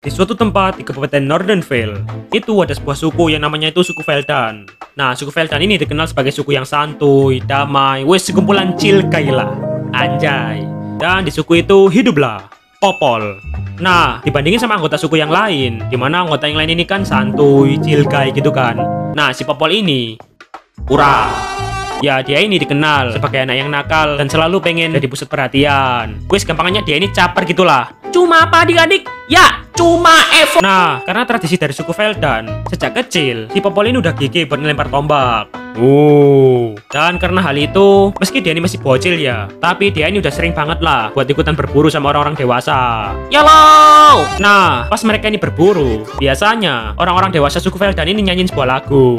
Di suatu tempat di Kabupaten Northern Vale, itu ada sebuah suku yang namanya itu suku Veldan. Nah, suku Veldan ini dikenal sebagai suku yang santuy, damai, wes sekumpulan chill lah. Anjay. Dan di suku itu hiduplah Popol. Nah, dibandingin sama anggota suku yang lain, dimana anggota yang lain ini kan santuy, chill gitu kan. Nah, si Popol ini pura. Ya, dia ini dikenal sebagai anak yang nakal dan selalu pengen jadi pusat perhatian. Wes gampangannya dia ini caper gitulah. Cuma apa adik-adik? Ya, cuma Evo. Nah, karena tradisi dari suku Veldan, sejak kecil, si Popol ini udah gigih buat ngelempar tombak. Dan karena hal itu, meski dia ini masih bocil ya, tapi dia ini udah sering banget lah buat ikutan berburu sama orang-orang dewasa. Yalo! Nah, pas mereka ini berburu, biasanya orang-orang dewasa suku Veldan ini nyanyiin sebuah lagu.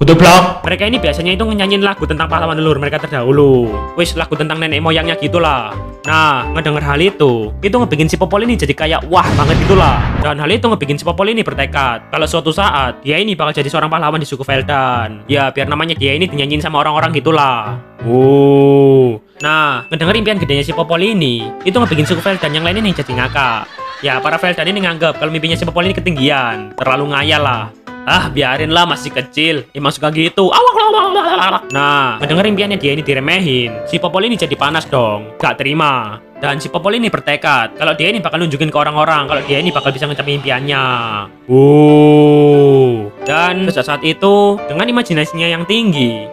Kutu blok. Mereka ini biasanya itu nyanyiin lagu tentang pahlawan leluhur mereka terdahulu. Wis, lagu tentang nenek moyangnya gitulah. Nah, ngedenger hal itu ngebikin si Popol ini jadi kayak wah banget gitulah. Dan hal itu ngebikin si Popol ini bertekad kalau suatu saat dia ini bakal jadi seorang pahlawan di suku Veldan. Ya, biar namanya dia ini dinyanyiin sama orang-orang gitulah. Nah, ngedenger impian gedenya si Popol ini, itu ngebikin suku Veldan yang lain ini jadi ngakak. Ya, para Veldan ini nganggap kalau mimpinya si Popol ini ketinggian, terlalu ngayal lah. Ah, biarin lah, masih kecil, emang suka gitu. Nah, ngedenger impiannya dia ini diremehin, si Popol ini jadi panas dong, gak terima. Dan si Popol ini bertekad kalau dia ini bakal nunjukin ke orang-orang kalau dia ini bakal bisa ngecapai impiannya. Dan sejak saat itu, dengan imajinasinya yang tinggi,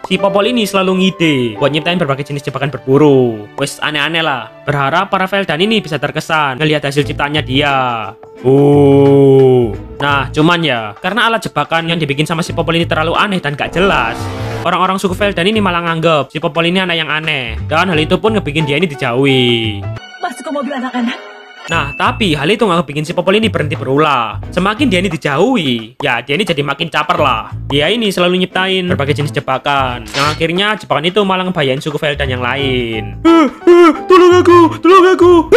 si Popol ini selalu ngide buat nyiptain berbagai jenis jebakan berburu. Wes aneh-aneh lah. Berharap para Veldan ini bisa terkesan ngelihat hasil ciptaannya dia. Nah, cuman ya, karena alat jebakan yang dibikin sama si Popol ini terlalu aneh dan gak jelas, orang-orang suku Veldan ini malah nganggep si Popol ini anak yang aneh. Dan hal itu pun ngebikin dia ini dijauhi. Masuk ke mobil anak-anak. Nah, tapi hal itu nggak bikin si Popol ini berhenti berulah. Semakin dia ini dijauhi, ya dia ini jadi makin caper lah. Dia ini selalu nyiptain berbagai jenis jebakan, yang akhirnya jebakan itu malah ngebayain suku Veldan yang lain. Tolong aku.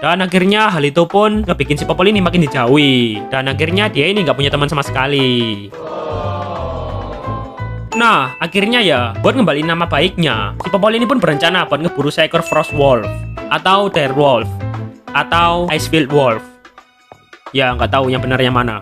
Dan akhirnya hal itu pun ngebikin si Popol ini makin dijauhi. Dan akhirnya dia ini nggak punya teman sama sekali. Nah, akhirnya ya, buat ngembaliin nama baiknya, si Popol ini pun berencana buat ngeburu seekor Frost Wolf, atau Dire Wolf, atau Icefield Wolf. Ya, nggak tahu yang benar yang mana.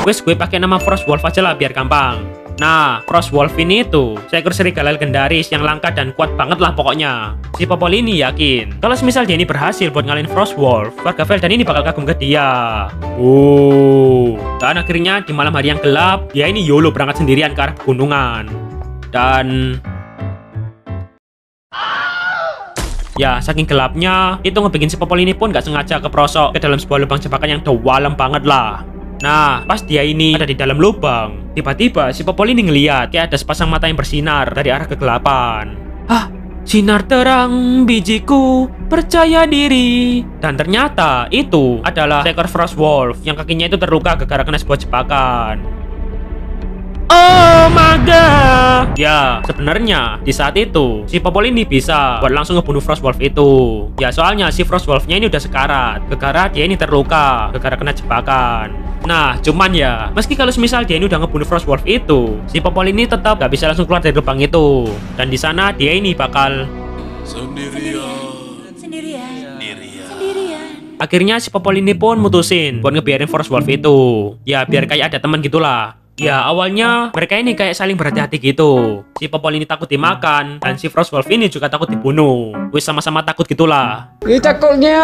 Wes, gue pakai nama Frost Wolf aja lah biar gampang. Nah, Frost Wolf ini tuh seekor serigala legendaris yang langka dan kuat banget lah pokoknya. Si Popol ini yakin kalau semisal dia ini berhasil buat ngalahin Frost Wolf, warga Veldan ini bakal kagum ke dia. Dan akhirnya di malam hari yang gelap, dia ini YOLO berangkat sendirian ke arah pegunungan. Dan ya, saking gelapnya, itu ngebikin si Popol ini pun gak sengaja keprosok ke dalam sebuah lubang jebakan yang dalam banget lah. Nah, pas dia ini ada di dalam lubang, tiba-tiba si Popol ini ngeliat kayak ada sepasang mata yang bersinar dari arah kegelapan. Hah, sinar terang bijiku, percaya diri. Dan ternyata itu adalah seekor Frost Wolf yang kakinya itu terluka gara-gara kena sebuah jebakan. Oh my god. Ya, sebenarnya di saat itu si Popol ini bisa buat langsung ngebunuh Frost Wolf itu. Ya, soalnya si Frost Wolfnya ini udah sekarat gara-gara dia ini terluka gara-gara kena jebakan. Nah, cuman ya, meski kalau semisal dia ini udah ngebunuh Frost Wolf itu, si Popol ini tetap gak bisa langsung keluar dari lubang itu. Dan di sana dia ini bakal sendirian. Akhirnya si Popol ini pun mutusin buat ngebiarin Frost Wolf itu. Ya, biar kayak ada teman gitulah. Ya, awalnya mereka ini kayak saling berhati-hati gitu. Si Popol ini takut dimakan, dan si Frost Wolf ini juga takut dibunuh. Wis sama-sama takut gitulah. Takutnya.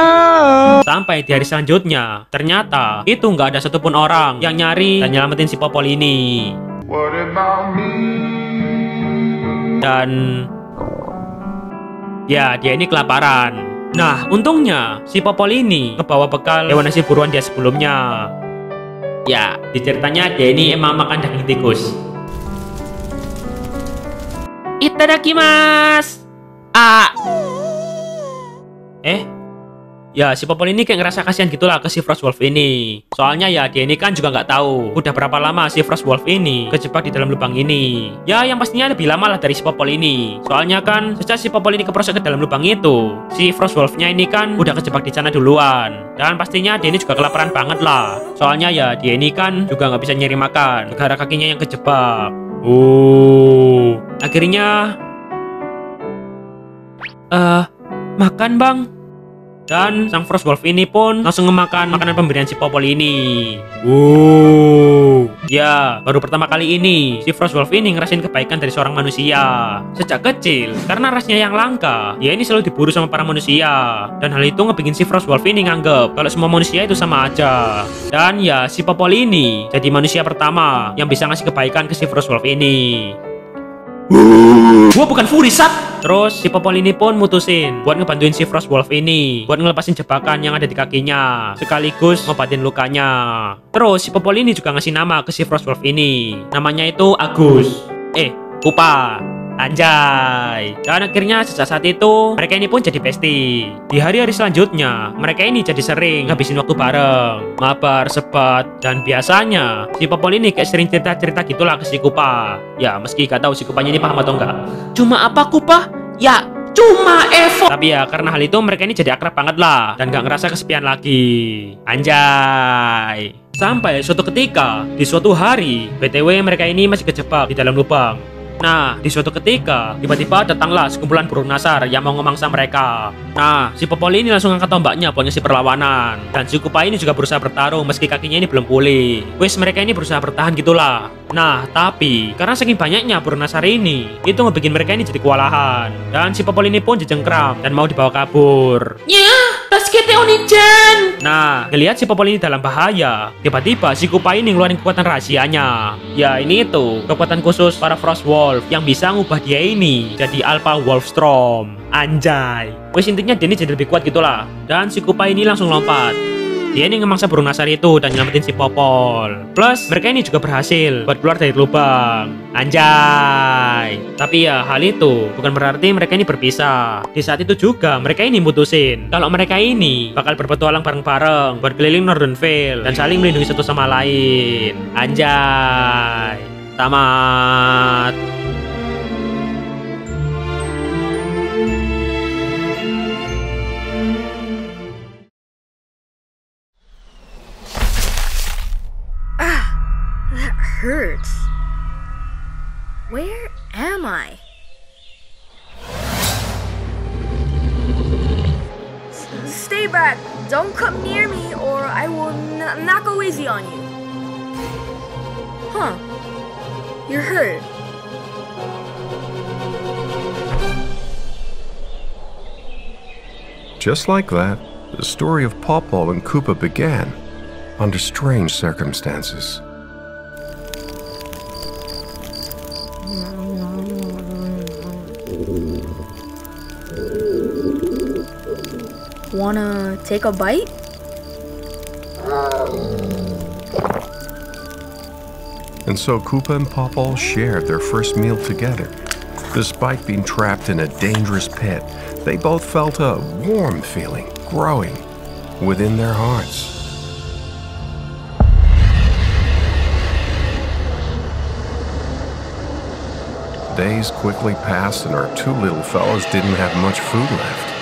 Sampai di hari selanjutnya, ternyata itu nggak ada satupun orang yang nyari dan nyelamatin si Popol ini. Dan ya, dia ini kelaparan. Nah, untungnya si Popol ini ngebawa bekal hewan hasil buruan dia sebelumnya. Ya, di ceritanya dia ini emang makan daging tikus. Itadakimasu. Ya, si Popol ini kayak ngerasa kasihan gitulah ke si Frost Wolf ini. Soalnya ya dia ini kan juga nggak tahu udah berapa lama si Frost Wolf ini kejebak di dalam lubang ini. Ya, yang pastinya lebih lama lah dari si Popol ini. Soalnya kan sejak si Popol ini keprosok ke dalam lubang itu, si Frost Wolfnya ini kan udah kejebak di sana duluan. Dan pastinya dia ini juga kelaparan banget lah. Soalnya ya dia ini kan juga nggak bisa nyari makan gara kakinya yang kejebak. Akhirnya Makan bang. Dan sang Frostwolf ini pun langsung memakan makanan pemberian si Popol ini. Wow. Ya, baru pertama kali ini si Frostwolf ini ngerasain kebaikan dari seorang manusia. Sejak kecil, karena rasnya yang langka, dia ini selalu diburu sama para manusia. Dan hal itu ngebikin si Frostwolf ini nganggep kalau semua manusia itu sama aja. Dan ya, si Popol ini jadi manusia pertama yang bisa ngasih kebaikan ke si Frostwolf ini. Gua bukan Furisat. Terus si Popol ini pun mutusin buat ngebantuin si Frostwolf ini buat ngelepasin jebakan yang ada di kakinya, sekaligus ngobatin lukanya. Terus si Popol ini juga ngasih nama ke si Frostwolf ini. Namanya itu Agus. Kupa. Anjay. Dan akhirnya sejak saat itu mereka ini pun jadi bestie. Di hari-hari selanjutnya mereka ini jadi sering ngabisin waktu bareng, mabar, sebat, dan biasanya si Popol ini kayak sering cerita-cerita gitulah ke si Kupa. Ya meski gak tahu si Kupanya ini paham atau enggak. Cuma apa Kupa? Ya cuma Evo. Tapi ya karena hal itu mereka ini jadi akrab banget lah dan gak ngerasa kesepian lagi. Anjay. Sampai suatu ketika di suatu hari BTW mereka ini masih kejebak di dalam lubang. Nah, di suatu ketika, tiba-tiba datanglah sekumpulan burung nasar yang mau memangsa mereka. Nah, si Popol ini langsung angkat tombaknya buat ngisi perlawanan. Dan si Kupa ini juga berusaha bertarung meski kakinya ini belum pulih. Wes mereka ini berusaha bertahan gitulah. Nah, tapi karena saking banyaknya burung nasar ini, itu ngebikin mereka ini jadi kewalahan. Dan si Popol ini pun jejengkram dan mau dibawa kabur. Tasukete Oni-chan. Nah, ngelihat si Popol ini dalam bahaya, tiba-tiba si Kupa ini ngeluarin kekuatan rahasianya. Ya, ini itu kekuatan khusus para Frostwolf yang bisa ngubah dia ini jadi Alpha Wolfstorm. Anjay. Wes intinya dia ini jadi lebih kuat gitulah. Dan si Kupa ini langsung lompat. Dia ini ngemangsa burung nasar itu dan nyelamatin si Popol. Plus mereka ini juga berhasil buat keluar dari lubang. Anjay. Tapi ya hal itu bukan berarti mereka ini berpisah. Di saat itu juga mereka ini mutusin kalau mereka ini bakal berpetualang bareng-bareng buat keliling Northern Vale dan saling melindungi satu sama lain. Anjay. Tamat. That hurts. Where am I? Stay back. Don't come near me or I will not go easy on you. Huh. You're hurt. Just like that, the story of Popol and Koopa began, under strange circumstances. Wanna take a bite? And so Koopa and Popol shared their first meal together. Despite being trapped in a dangerous pit, they both felt a warm feeling growing within their hearts. Days quickly passed and our two little fellows didn't have much food left.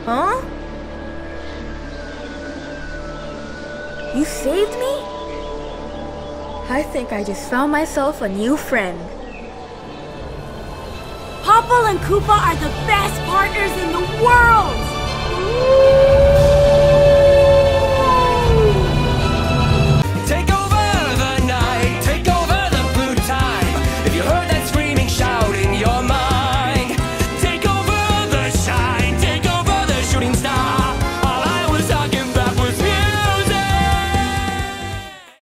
Huh? You saved me? I think I just found myself a new friend. Popol and Koopa are the best partners in the world!